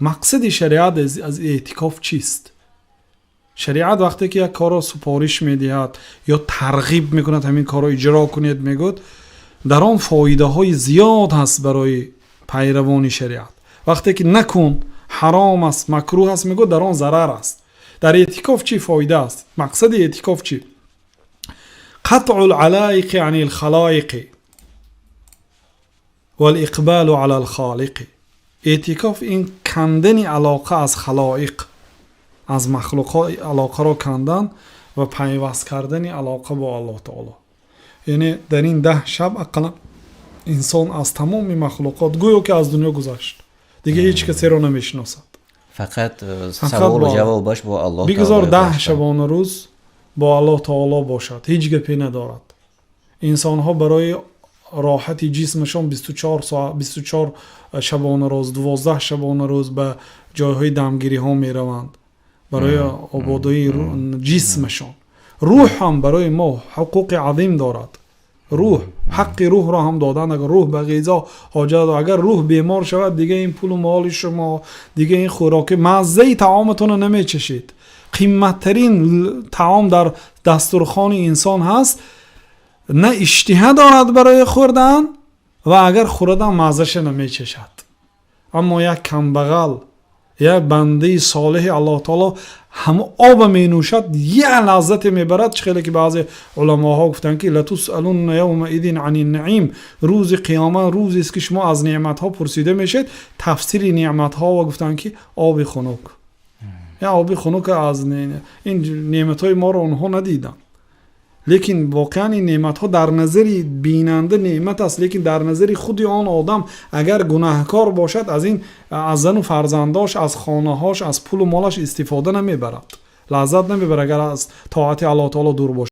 مقصد شریعت از اعتکاف چیست؟ شریعت وقتی که یک کار را سفارش میدهد یا ترغیب میکند همین کار را اجرا کنید میگوید، در آن فایده های زیاد هست برای پیروان شریعت. وقتی که نکن حرام است مکروه است میگوید در آن ضرر است. در اعتکاف چی فایده است؟ مقصد اعتکاف چی؟ قطع العلائق عن الخلائق والاقبال على الخالق. اعتکاف این کندن علاقه از خلائق، از مخلوقات علاقه را کندن و پیوست کردن علاقه با الله تعالی. یعنی در این 10 شب اقلا انسان از تمام مخلوقات گویا که از دنیا گذشت، دیگه هیچ کسی را نمیشناسد، فقط سوال و جوابش با الله تعالی. بگذار 10 شبانه روز با الله تعالی باشد، هیچ گپی ندارد. انسان ها برای راحت جسمشان 24 ساعت 24 شبانه روز 12 شبانه روز به جایهای دمگیری ها می روند برای آبادی جسمشان. روح هم برای ما حقوق عظیم دارد. روح، حق روح را هم دادن. اگر روح به غذا حاجت دارد، اگر روح بیمار شود دیگه این پول و مال شما، دیگه این خوراک مزه طعامتون رو نمیچشید. قیمت ترین طعام در دسترخوان انسان هست، نه اشتها دارد برای خوردن و اگر خوردن مزهش نمیچشد. اما یک کمبغل، یک بنده صالح الله تعالی هم آب می نوشد یک لذت میبرد. خیلی که بعضی علماها گفتن که لتسالون یومئذ عن النعیم، روز قیامت روزی است که شما از نعمت ها پرسیده میشید. تفسیر نعمت ها و گفتن که آب خنک، یا آب خنک از این نعمت های ما رو اونها ندیدن، لیکن واقعا این نعمت ها در نظر بیننده نعمت است، لیکن در نظر خود آن آدم اگر گناهکار باشد از این، از زن و فرزنداش، از خانه هاش، از پول و مالش استفاده نمیبرد، لذت نمیبرد اگر از طاعت الله تعالی دور باشد.